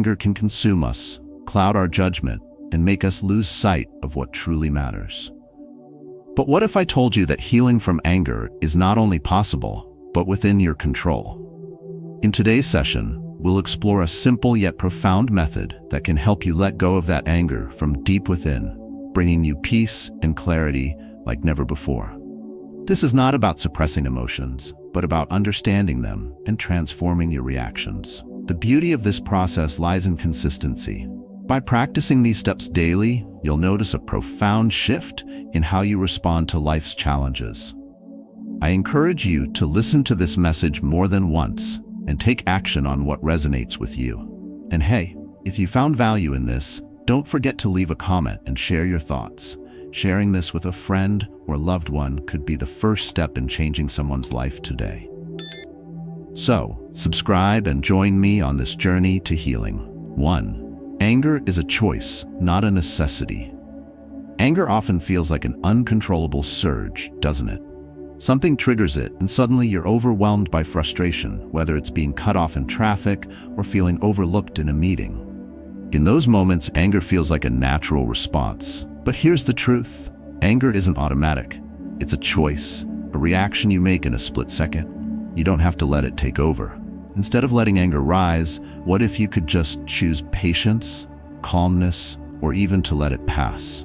anger can consume us, cloud our judgment, and make us lose sight of what truly matters. But what if I told you that healing from anger is not only possible, but within your control? In today's session, we'll explore a simple yet profound method that can help you let go of that anger from deep within, bringing you peace and clarity like never before. This is not about suppressing emotions, but about understanding them and transforming your reactions. The beauty of this process lies in consistency. By practicing these steps daily, you'll notice a profound shift in how you respond to life's challenges. I encourage you to listen to this message more than once and take action on what resonates with you. And hey, if you found value in this, don't forget to leave a comment and share your thoughts. Sharing this with a friend or loved one could be the first step in changing someone's life today. So, subscribe and join me on this journey to healing. 1. Anger is a choice, not a necessity. Anger often feels like an uncontrollable surge, doesn't it? Something triggers it, and suddenly you're overwhelmed by frustration, whether it's being cut off in traffic or feeling overlooked in a meeting. In those moments, anger feels like a natural response. But here's the truth. Anger isn't automatic. It's a choice, a reaction you make in a split second. You don't have to let it take over. Instead of letting anger rise, what if you could just choose patience, calmness, or even to let it pass?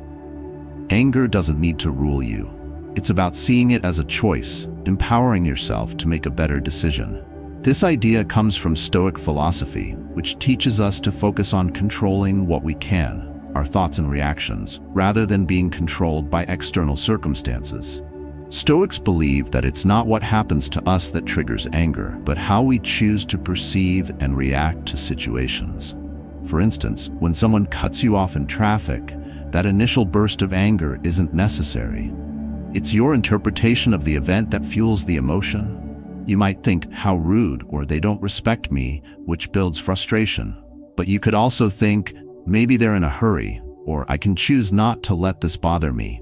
Anger doesn't need to rule you. It's about seeing it as a choice, empowering yourself to make a better decision. This idea comes from Stoic philosophy, which teaches us to focus on controlling what we can, our thoughts and reactions, rather than being controlled by external circumstances. Stoics believe that it's not what happens to us that triggers anger, but how we choose to perceive and react to situations. For instance, when someone cuts you off in traffic, that initial burst of anger isn't necessary. It's your interpretation of the event that fuels the emotion. You might think, "How rude," or "They don't respect me," which builds frustration. But you could also think, "Maybe they're in a hurry," or "I can choose not to let this bother me."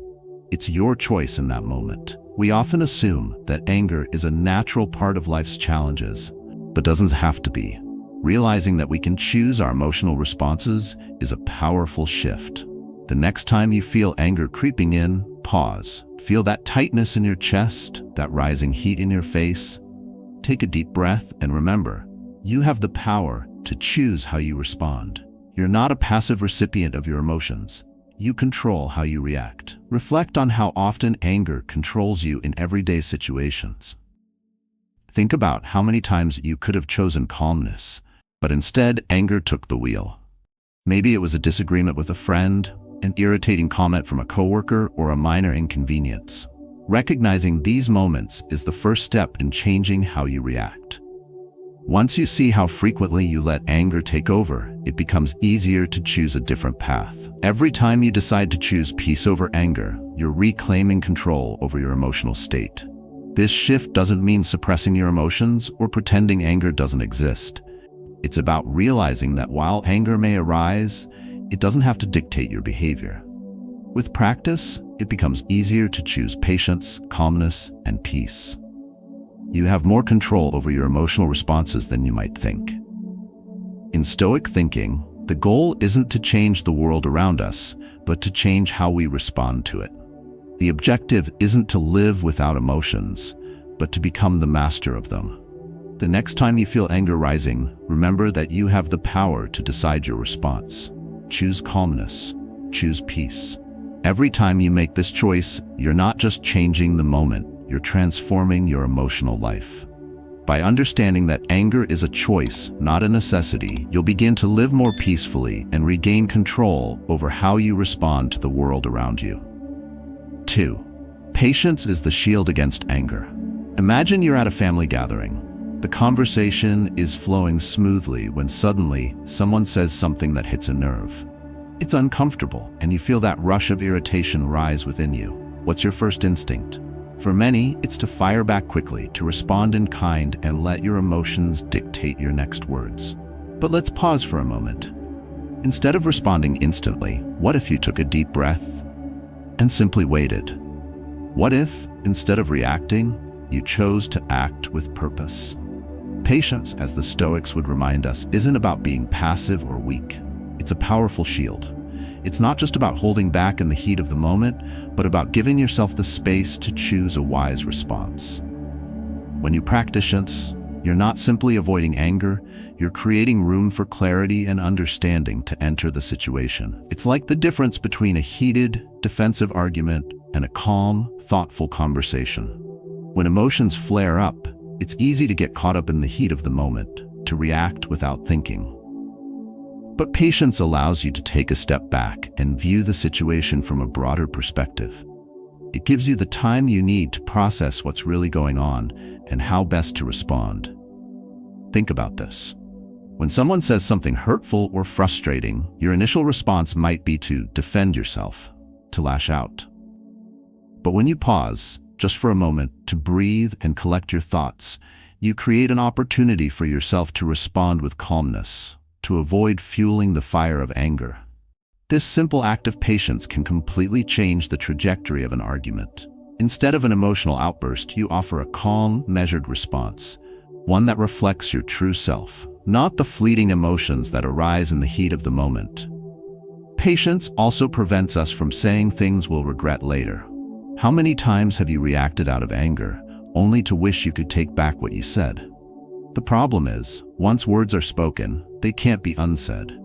It's your choice in that moment. We often assume that anger is a natural part of life's challenges, but doesn't have to be. Realizing that we can choose our emotional responses is a powerful shift. The next time you feel anger creeping in, pause. Feel that tightness in your chest, that rising heat in your face. Take a deep breath and remember, you have the power to choose how you respond. You're not a passive recipient of your emotions. You control how you react. Reflect on how often anger controls you in everyday situations. Think about how many times you could have chosen calmness, but instead anger took the wheel. Maybe it was a disagreement with a friend, an irritating comment from a coworker, or a minor inconvenience. Recognizing these moments is the first step in changing how you react. Once you see how frequently you let anger take over, it becomes easier to choose a different path. Every time you decide to choose peace over anger, you're reclaiming control over your emotional state. This shift doesn't mean suppressing your emotions or pretending anger doesn't exist. It's about realizing that while anger may arise, it doesn't have to dictate your behavior. With practice, it becomes easier to choose patience, calmness, and peace. You have more control over your emotional responses than you might think. In Stoic thinking, the goal isn't to change the world around us, but to change how we respond to it. The objective isn't to live without emotions, but to become the master of them. The next time you feel anger rising, remember that you have the power to decide your response. Choose calmness. Choose peace. Every time you make this choice, you're not just changing the moment, you're transforming your emotional life. By understanding that anger is a choice, not a necessity, you'll begin to live more peacefully and regain control over how you respond to the world around you. 2. Patience is the shield against anger. Imagine you're at a family gathering. The conversation is flowing smoothly when suddenly someone says something that hits a nerve. It's uncomfortable, and you feel that rush of irritation rise within you. What's your first instinct? For many, it's to fire back quickly, to respond in kind and let your emotions dictate your next words. But let's pause for a moment. Instead of responding instantly, what if you took a deep breath and simply waited? What if, instead of reacting, you chose to act with purpose? Patience, as the Stoics would remind us, isn't about being passive or weak. It's a powerful shield. It's not just about holding back in the heat of the moment, but about giving yourself the space to choose a wise response. When you practice patience, you're not simply avoiding anger, you're creating room for clarity and understanding to enter the situation. It's like the difference between a heated, defensive argument and a calm, thoughtful conversation. When emotions flare up, it's easy to get caught up in the heat of the moment, to react without thinking. But patience allows you to take a step back and view the situation from a broader perspective. It gives you the time you need to process what's really going on and how best to respond. Think about this. When someone says something hurtful or frustrating, your initial response might be to defend yourself, to lash out. But when you pause, just for a moment, to breathe and collect your thoughts, you create an opportunity for yourself to respond with calmness, to avoid fueling the fire of anger. This simple act of patience can completely change the trajectory of an argument. Instead of an emotional outburst, you offer a calm, measured response, one that reflects your true self, not the fleeting emotions that arise in the heat of the moment. Patience also prevents us from saying things we'll regret later. How many times have you reacted out of anger, only to wish you could take back what you said? The problem is, once words are spoken, they can't be unsaid.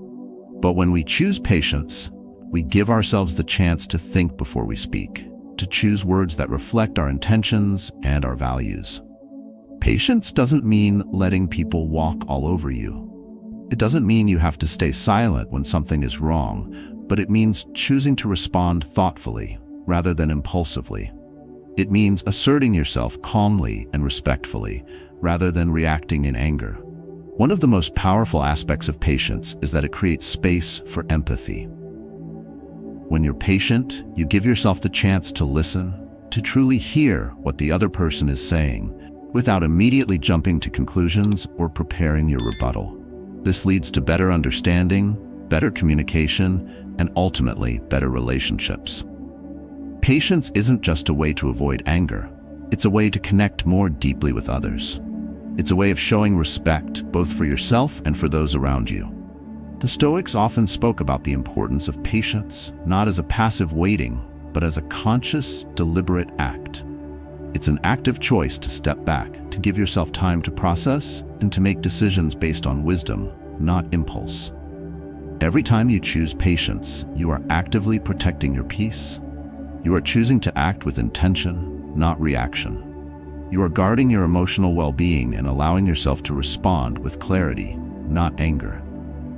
But when we choose patience, we give ourselves the chance to think before we speak, to choose words that reflect our intentions and our values. Patience doesn't mean letting people walk all over you. It doesn't mean you have to stay silent when something is wrong, but it means choosing to respond thoughtfully rather than impulsively. It means asserting yourself calmly and respectfully rather than reacting in anger. One of the most powerful aspects of patience is that it creates space for empathy. When you're patient, you give yourself the chance to listen, to truly hear what the other person is saying, without immediately jumping to conclusions or preparing your rebuttal. This leads to better understanding, better communication, and ultimately better relationships. Patience isn't just a way to avoid anger. It's a way to connect more deeply with others. It's a way of showing respect, both for yourself and for those around you. The Stoics often spoke about the importance of patience, not as a passive waiting, but as a conscious, deliberate act. It's an active choice to step back, to give yourself time to process, and to make decisions based on wisdom, not impulse. Every time you choose patience, you are actively protecting your peace. You are choosing to act with intention, not reaction. You are guarding your emotional well-being and allowing yourself to respond with clarity, not anger.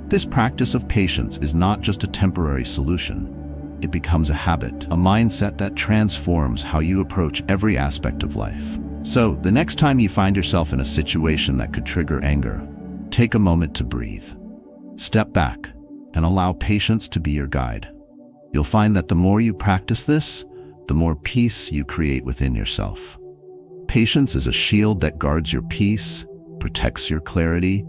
This practice of patience is not just a temporary solution. It becomes a habit, a mindset that transforms how you approach every aspect of life. So, the next time you find yourself in a situation that could trigger anger, take a moment to breathe. Step back and allow patience to be your guide. You'll find that the more you practice this, the more peace you create within yourself. Patience is a shield that guards your peace, protects your clarity,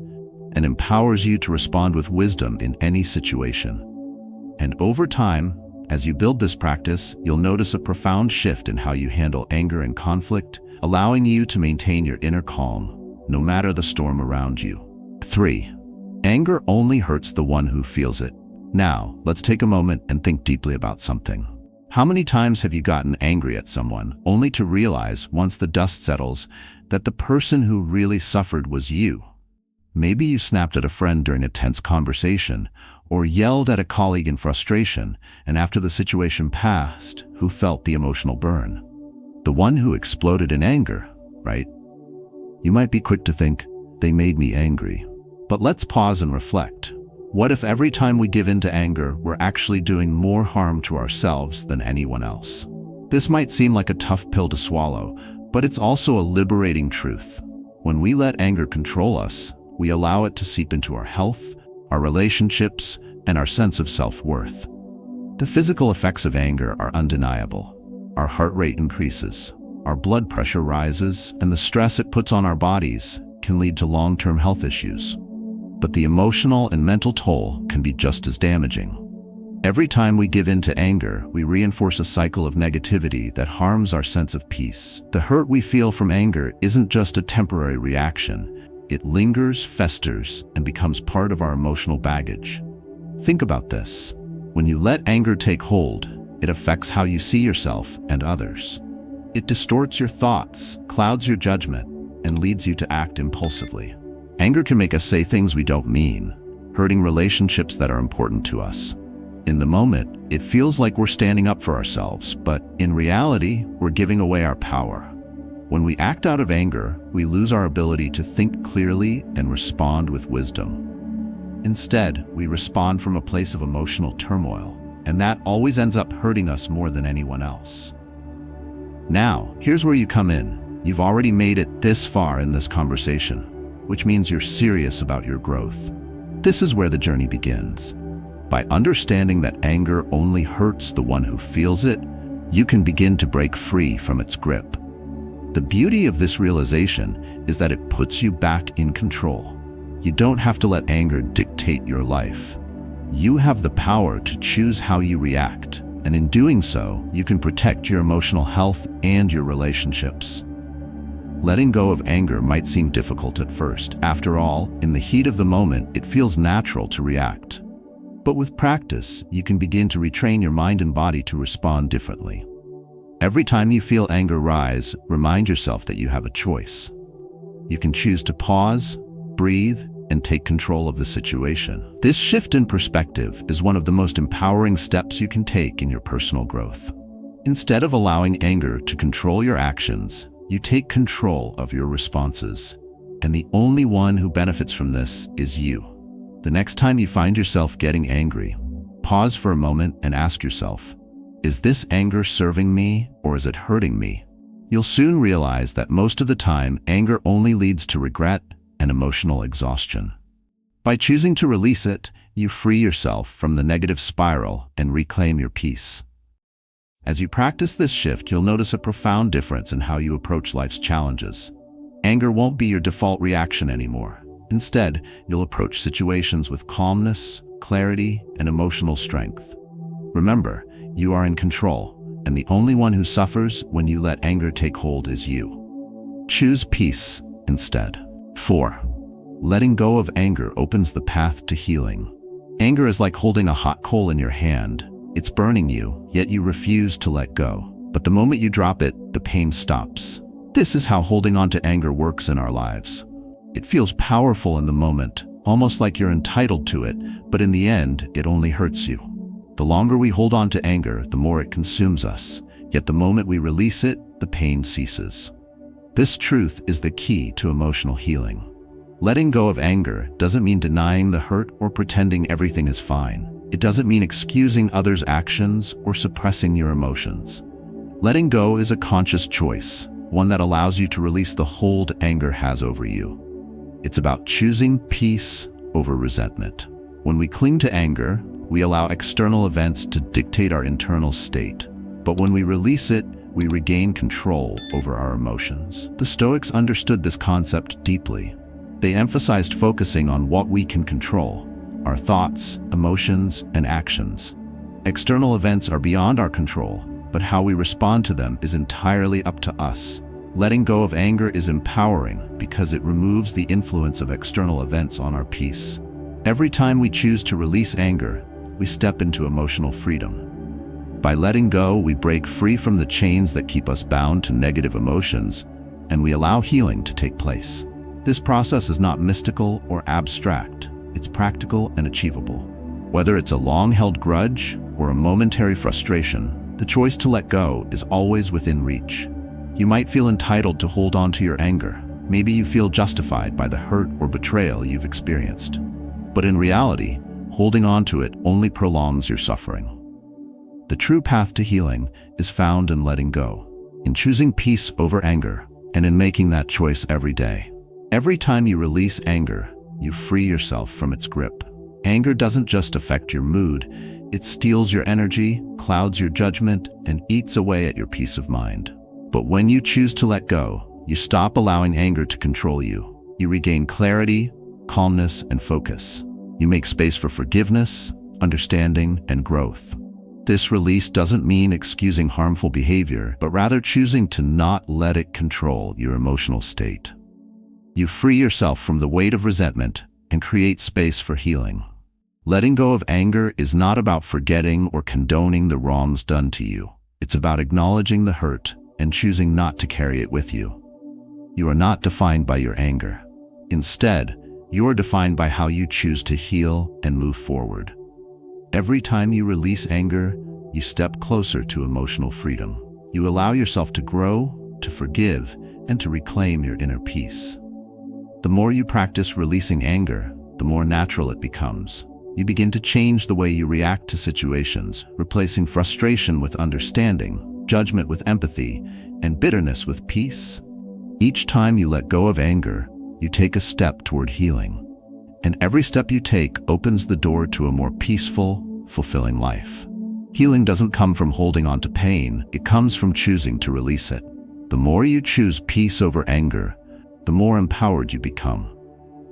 and empowers you to respond with wisdom in any situation. And over time, as you build this practice, you'll notice a profound shift in how you handle anger and conflict, allowing you to maintain your inner calm, no matter the storm around you. 3. Anger only hurts the one who feels it. Now, let's take a moment and think deeply about something. How many times have you gotten angry at someone, only to realize, once the dust settles, that the person who really suffered was you? Maybe you snapped at a friend during a tense conversation, or yelled at a colleague in frustration, and after the situation passed, who felt the emotional burn? The one who exploded in anger, right? You might be quick to think, they made me angry. But let's pause and reflect. What if every time we give in to anger, we're actually doing more harm to ourselves than anyone else? This might seem like a tough pill to swallow, but it's also a liberating truth. When we let anger control us, we allow it to seep into our health, our relationships, and our sense of self-worth. The physical effects of anger are undeniable. Our heart rate increases, our blood pressure rises, and the stress it puts on our bodies can lead to long-term health issues. But the emotional and mental toll can be just as damaging. Every time we give in to anger, we reinforce a cycle of negativity that harms our sense of peace. The hurt we feel from anger isn't just a temporary reaction. it lingers, festers, and becomes part of our emotional baggage. Think about this. When you let anger take hold, it affects how you see yourself and others. It distorts your thoughts, clouds your judgment, and leads you to act impulsively. Anger can make us say things we don't mean, hurting relationships that are important to us. In the moment, it feels like we're standing up for ourselves, but in reality, we're giving away our power. When we act out of anger, we lose our ability to think clearly and respond with wisdom. Instead, we respond from a place of emotional turmoil, and that always ends up hurting us more than anyone else. Now, here's where you come in. You've already made it this far in this conversation, which means you're serious about your growth. This is where the journey begins. By understanding that anger only hurts the one who feels it, you can begin to break free from its grip. The beauty of this realization is that it puts you back in control. You don't have to let anger dictate your life. You have the power to choose how you react, and in doing so, you can protect your emotional health and your relationships. Letting go of anger might seem difficult at first. After all, in the heat of the moment, it feels natural to react. But with practice, you can begin to retrain your mind and body to respond differently. Every time you feel anger rise, remind yourself that you have a choice. You can choose to pause, breathe, and take control of the situation. This shift in perspective is one of the most empowering steps you can take in your personal growth. Instead of allowing anger to control your actions, you take control of your responses. And the only one who benefits from this is you. The next time you find yourself getting angry, pause for a moment and ask yourself, is this anger serving me or is it hurting me? You'll soon realize that most of the time, anger only leads to regret and emotional exhaustion. By choosing to release it, you free yourself from the negative spiral and reclaim your peace. As you practice this shift, you'll notice a profound difference in how you approach life's challenges. Anger won't be your default reaction anymore. Instead, you'll approach situations with calmness, clarity, and emotional strength. Remember, you are in control, and the only one who suffers when you let anger take hold is you. Choose peace instead. 4. Letting go of anger opens the path to healing. Anger is like holding a hot coal in your hand. It's burning you, yet you refuse to let go. But the moment you drop it, the pain stops. This is how holding on to anger works in our lives. It feels powerful in the moment, almost like you're entitled to it, but in the end, it only hurts you. The longer we hold on to anger, the more it consumes us. Yet the moment we release it, the pain ceases. This truth is the key to emotional healing. Letting go of anger doesn't mean denying the hurt or pretending everything is fine. It doesn't mean excusing others' actions or suppressing your emotions. Letting go is a conscious choice, one that allows you to release the hold anger has over you. It's about choosing peace over resentment. When we cling to anger, we allow external events to dictate our internal state. But when we release it, we regain control over our emotions. The Stoics understood this concept deeply. They emphasized focusing on what we can control: our thoughts, emotions, and actions. External events are beyond our control, but how we respond to them is entirely up to us. Letting go of anger is empowering because it removes the influence of external events on our peace. Every time we choose to release anger, we step into emotional freedom. By letting go, we break free from the chains that keep us bound to negative emotions, and we allow healing to take place. This process is not mystical or abstract. It's practical and achievable. Whether it's a long-held grudge or a momentary frustration, the choice to let go is always within reach. You might feel entitled to hold on to your anger. Maybe you feel justified by the hurt or betrayal you've experienced. But in reality, holding on to it only prolongs your suffering. The true path to healing is found in letting go, in choosing peace over anger, and in making that choice every day. Every time you release anger, you free yourself from its grip. Anger doesn't just affect your mood, it steals your energy, clouds your judgment, and eats away at your peace of mind. But when you choose to let go, you stop allowing anger to control you. You regain clarity, calmness, and focus. You make space for forgiveness, understanding, and growth. This release doesn't mean excusing harmful behavior, but rather choosing to not let it control your emotional state. You free yourself from the weight of resentment and create space for healing. Letting go of anger is not about forgetting or condoning the wrongs done to you. It's about acknowledging the hurt and choosing not to carry it with you. You are not defined by your anger. Instead, you are defined by how you choose to heal and move forward. Every time you release anger, you step closer to emotional freedom. You allow yourself to grow, to forgive, and to reclaim your inner peace. The more you practice releasing anger, the more natural it becomes. You begin to change the way you react to situations, replacing frustration with understanding, judgment with empathy, and bitterness with peace. Each time you let go of anger, you take a step toward healing. And every step you take opens the door to a more peaceful, fulfilling life. Healing doesn't come from holding on to pain, it comes from choosing to release it. The more you choose peace over anger, the more empowered you become.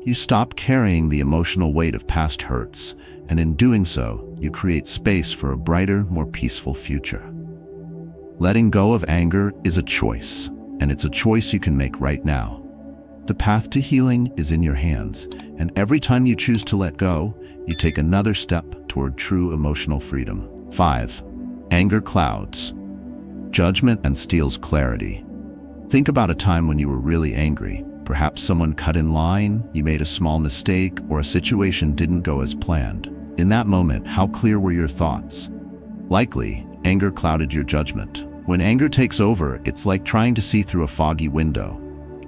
You stop carrying the emotional weight of past hurts, and in doing so, you create space for a brighter, more peaceful future. Letting go of anger is a choice, and it's a choice you can make right now. The path to healing is in your hands, and every time you choose to let go, you take another step toward true emotional freedom. 5. Anger clouds judgment and steals clarity. Think about a time when you were really angry. Perhaps someone cut in line, you made a small mistake, or a situation didn't go as planned. In that moment, how clear were your thoughts? Likely, anger clouded your judgment. When anger takes over, it's like trying to see through a foggy window.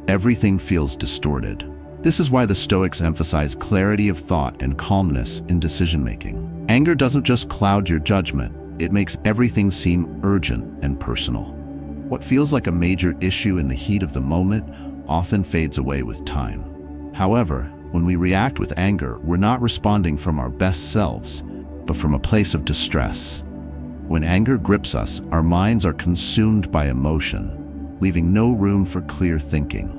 Everything feels distorted. This is why the Stoics emphasize clarity of thought and calmness in decision-making. Anger doesn't just cloud your judgment, it makes everything seem urgent and personal. What feels like a major issue in the heat of the moment often fades away with time. However, when we react with anger, we're not responding from our best selves, but from a place of distress. When anger grips us, our minds are consumed by emotion, leaving no room for clear thinking.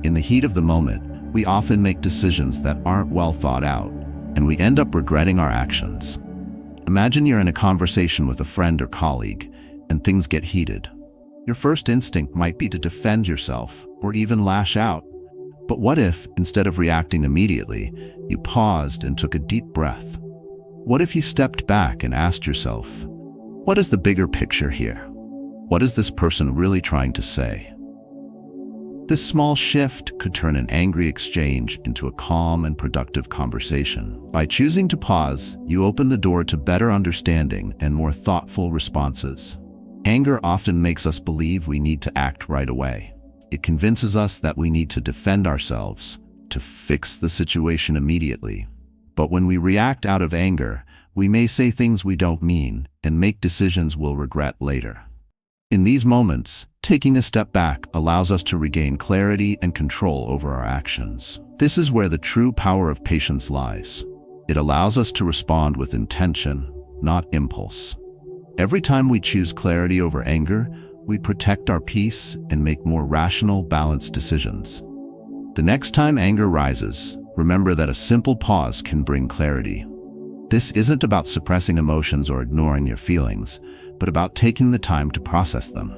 In the heat of the moment, we often make decisions that aren't well thought out, and we end up regretting our actions. Imagine you're in a conversation with a friend or colleague, and things get heated. Your first instinct might be to defend yourself, or even lash out. But what if, instead of reacting immediately, you paused and took a deep breath? What if you stepped back and asked yourself, what is the bigger picture here? What is this person really trying to say? This small shift could turn an angry exchange into a calm and productive conversation. By choosing to pause, you open the door to better understanding and more thoughtful responses. Anger often makes us believe we need to act right away. It convinces us that we need to defend ourselves, to fix the situation immediately. But when we react out of anger, we may say things we don't mean and make decisions we'll regret later. In these moments, taking a step back allows us to regain clarity and control over our actions. This is where the true power of patience lies. It allows us to respond with intention, not impulse. Every time we choose clarity over anger, we protect our peace and make more rational, balanced decisions. The next time anger rises, remember that a simple pause can bring clarity. This isn't about suppressing emotions or ignoring your feelings, but about taking the time to process them.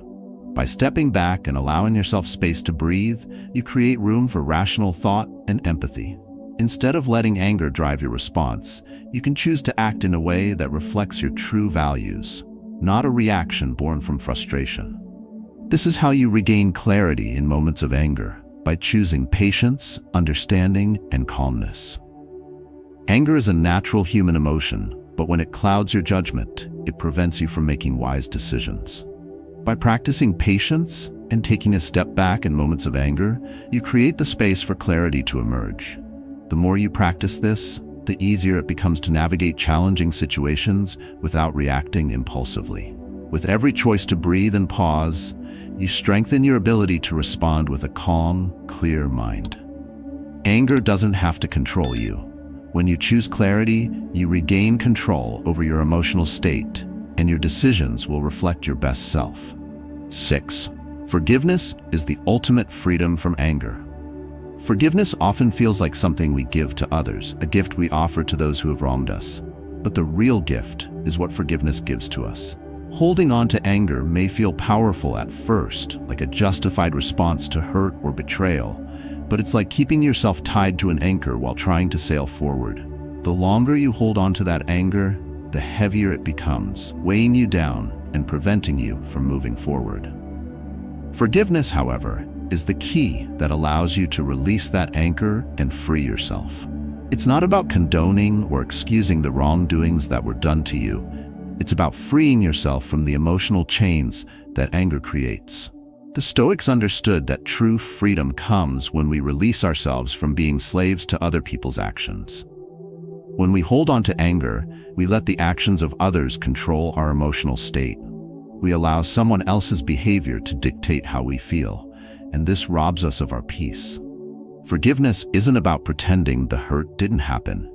By stepping back and allowing yourself space to breathe, you create room for rational thought and empathy. Instead of letting anger drive your response, you can choose to act in a way that reflects your true values, not a reaction born from frustration. This is how you regain clarity in moments of anger, by choosing patience, understanding, and calmness. Anger is a natural human emotion, but when it clouds your judgment, it prevents you from making wise decisions. By practicing patience and taking a step back in moments of anger, you create the space for clarity to emerge. The more you practice this, the easier it becomes to navigate challenging situations without reacting impulsively. With every choice to breathe and pause, you strengthen your ability to respond with a calm, clear mind. Anger doesn't have to control you. When you choose clarity, you regain control over your emotional state, and your decisions will reflect your best self. 6. Forgiveness is the ultimate freedom from anger. Forgiveness often feels like something we give to others, a gift we offer to those who have wronged us. But the real gift is what forgiveness gives to us. Holding on to anger may feel powerful at first, like a justified response to hurt or betrayal, but it's like keeping yourself tied to an anchor while trying to sail forward. The longer you hold on to that anger, the heavier it becomes, weighing you down and preventing you from moving forward. Forgiveness, however, is the key that allows you to release that anchor and free yourself. It's not about condoning or excusing the wrongdoings that were done to you. It's about freeing yourself from the emotional chains that anger creates. The Stoics understood that true freedom comes when we release ourselves from being slaves to other people's actions. When we hold on to anger, we let the actions of others control our emotional state. We allow someone else's behavior to dictate how we feel, and this robs us of our peace. Forgiveness isn't about pretending the hurt didn't happen.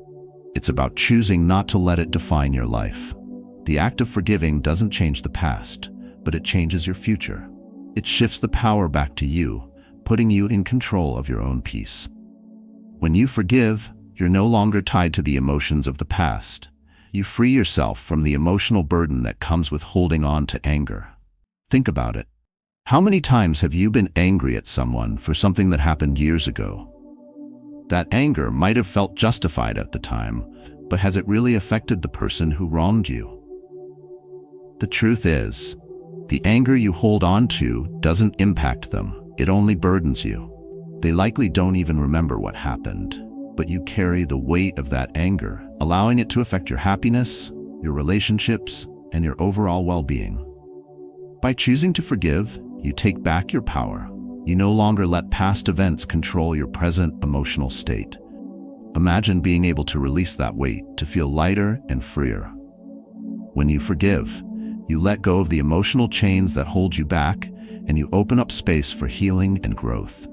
It's about choosing not to let it define your life. The act of forgiving doesn't change the past, but it changes your future. It shifts the power back to you, putting you in control of your own peace. When you forgive, you're no longer tied to the emotions of the past. You free yourself from the emotional burden that comes with holding on to anger. Think about it. How many times have you been angry at someone for something that happened years ago? That anger might have felt justified at the time, but has it really affected the person who wronged you? The truth is, the anger you hold on to doesn't impact them, it only burdens you. They likely don't even remember what happened, but you carry the weight of that anger, allowing it to affect your happiness, your relationships, and your overall well-being. By choosing to forgive, you take back your power. You no longer let past events control your present emotional state. Imagine being able to release that weight, to feel lighter and freer. When you forgive, you let go of the emotional chains that hold you back, and you open up space for healing and growth.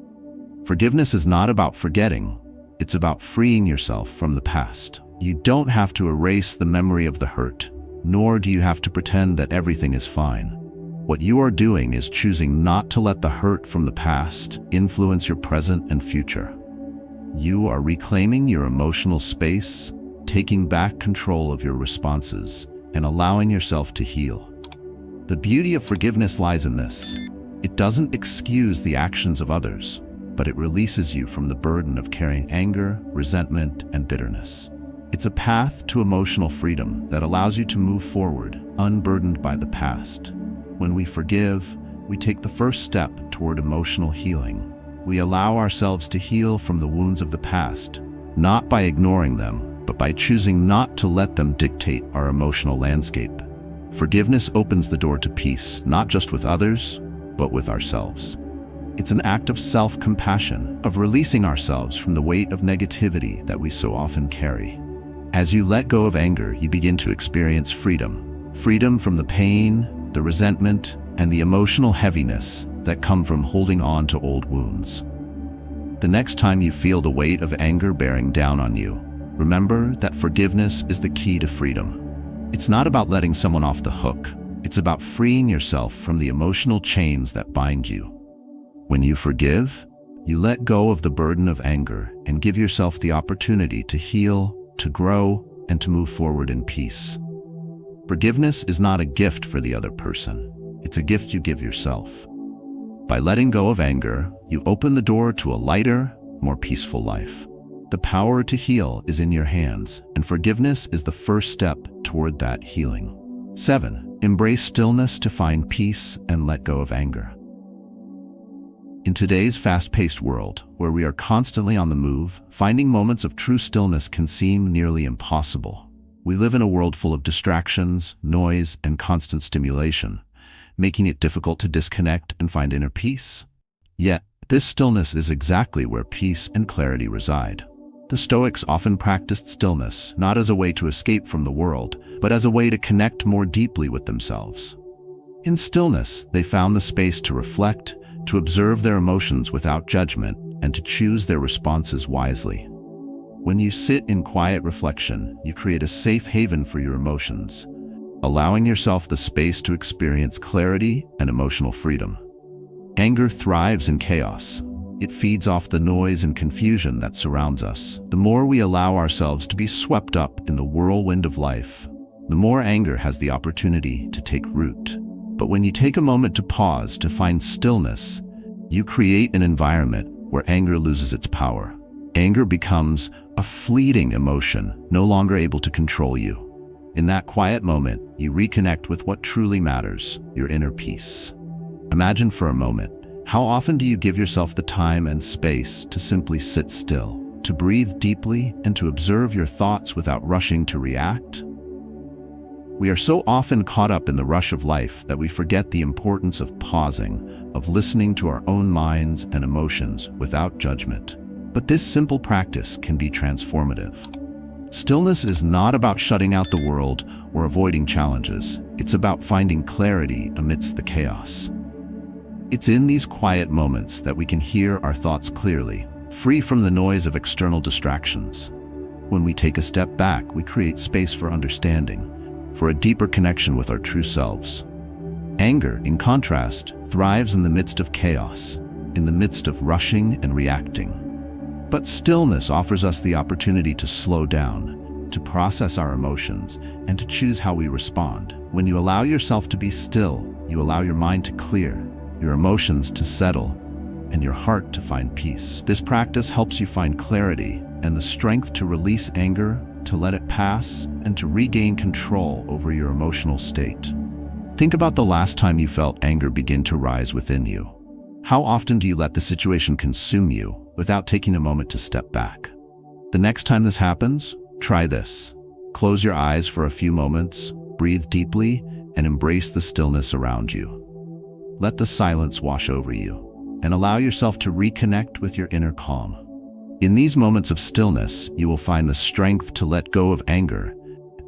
Forgiveness is not about forgetting, it's about freeing yourself from the past. You don't have to erase the memory of the hurt, nor do you have to pretend that everything is fine. What you are doing is choosing not to let the hurt from the past influence your present and future. You are reclaiming your emotional space, taking back control of your responses, and allowing yourself to heal. The beauty of forgiveness lies in this. It doesn't excuse the actions of others, but it releases you from the burden of carrying anger, resentment, and bitterness. It's a path to emotional freedom that allows you to move forward, unburdened by the past. When we forgive, we take the first step toward emotional healing. We allow ourselves to heal from the wounds of the past, not by ignoring them, but by choosing not to let them dictate our emotional landscape. Forgiveness opens the door to peace, not just with others, but with ourselves. It's an act of self-compassion, of releasing ourselves from the weight of negativity that we so often carry. As you let go of anger, you begin to experience freedom. Freedom from the pain, the resentment, and the emotional heaviness that come from holding on to old wounds. The next time you feel the weight of anger bearing down on you, remember that forgiveness is the key to freedom. It's not about letting someone off the hook. It's about freeing yourself from the emotional chains that bind you. When you forgive, you let go of the burden of anger and give yourself the opportunity to heal, to grow, and to move forward in peace. Forgiveness is not a gift for the other person. It's a gift you give yourself. By letting go of anger, you open the door to a lighter, more peaceful life. The power to heal is in your hands, and forgiveness is the first step toward that healing. 7. Embrace stillness to find peace and let go of anger. In today's fast-paced world, where we are constantly on the move, finding moments of true stillness can seem nearly impossible. We live in a world full of distractions, noise, and constant stimulation, making it difficult to disconnect and find inner peace. Yet, this stillness is exactly where peace and clarity reside. The Stoics often practiced stillness, not as a way to escape from the world, but as a way to connect more deeply with themselves. In stillness, they found the space to reflect, to observe their emotions without judgment, and to choose their responses wisely. When you sit in quiet reflection, you create a safe haven for your emotions, allowing yourself the space to experience clarity and emotional freedom. Anger thrives in chaos. It feeds off the noise and confusion that surrounds us. The more we allow ourselves to be swept up in the whirlwind of life, the more anger has the opportunity to take root. But when you take a moment to pause, to find stillness, you create an environment where anger loses its power. Anger becomes a fleeting emotion, no longer able to control you. In that quiet moment, you reconnect with what truly matters, your inner peace. Imagine for a moment, how often do you give yourself the time and space to simply sit still, to breathe deeply, and to observe your thoughts without rushing to react? We are so often caught up in the rush of life that we forget the importance of pausing, of listening to our own minds and emotions without judgment. But this simple practice can be transformative. Stillness is not about shutting out the world or avoiding challenges. It's about finding clarity amidst the chaos. It's in these quiet moments that we can hear our thoughts clearly, free from the noise of external distractions. When we take a step back, we create space for understanding, for a deeper connection with our true selves. Anger, in contrast, thrives in the midst of chaos, in the midst of rushing and reacting. But stillness offers us the opportunity to slow down, to process our emotions, and to choose how we respond. When you allow yourself to be still, you allow your mind to clear, your emotions to settle, and your heart to find peace. This practice helps you find clarity and the strength to release anger, to let it pass, and to regain control over your emotional state. Think about the last time you felt anger begin to rise within you. How often do you let the situation consume you without taking a moment to step back? The next time this happens, try this. Close your eyes for a few moments, breathe deeply, and embrace the stillness around you. Let the silence wash over you, and allow yourself to reconnect with your inner calm. In these moments of stillness, you will find the strength to let go of anger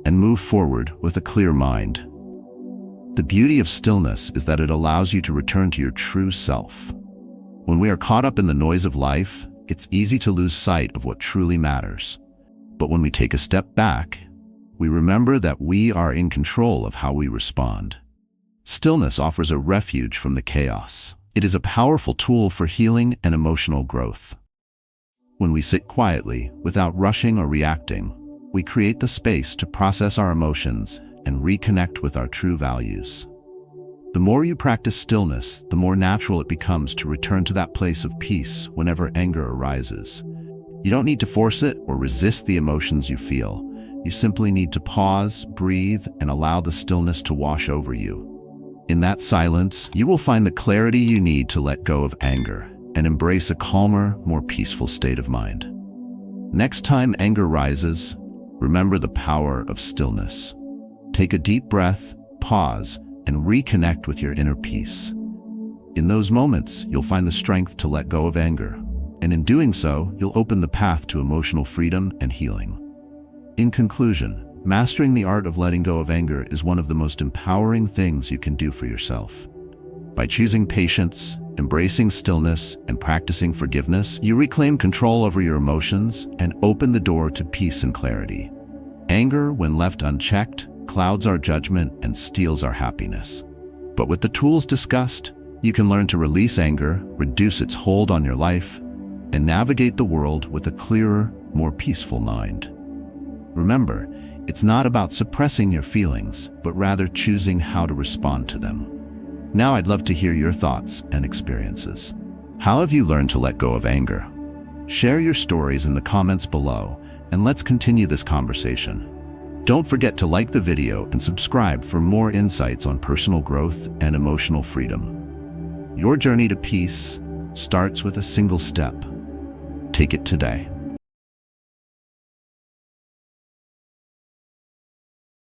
and move forward with a clear mind. The beauty of stillness is that it allows you to return to your true self. When we are caught up in the noise of life, it's easy to lose sight of what truly matters. But when we take a step back, we remember that we are in control of how we respond. Stillness offers a refuge from the chaos. It is a powerful tool for healing and emotional growth. When we sit quietly, without rushing or reacting, we create the space to process our emotions and reconnect with our true values. The more you practice stillness, the more natural it becomes to return to that place of peace whenever anger arises. You don't need to force it or resist the emotions you feel. You simply need to pause, breathe, and allow the stillness to wash over you. In that silence, you will find the clarity you need to let go of anger and embrace a calmer, more peaceful state of mind. Next time anger rises, remember the power of stillness. Take a deep breath, pause, and reconnect with your inner peace. In those moments, you'll find the strength to let go of anger, and in doing so, you'll open the path to emotional freedom and healing. In conclusion, mastering the art of letting go of anger is one of the most empowering things you can do for yourself. By choosing patience, embracing stillness, and practicing forgiveness, you reclaim control over your emotions and open the door to peace and clarity. Anger, when left unchecked, clouds our judgment and steals our happiness. But with the tools discussed, you can learn to release anger, reduce its hold on your life, and navigate the world with a clearer, more peaceful mind. Remember, it's not about suppressing your feelings, but rather choosing how to respond to them. Now I'd love to hear your thoughts and experiences. How have you learned to let go of anger? Share your stories in the comments below, and let's continue this conversation. Don't forget to like the video and subscribe for more insights on personal growth and emotional freedom. Your journey to peace starts with a single step. Take it today.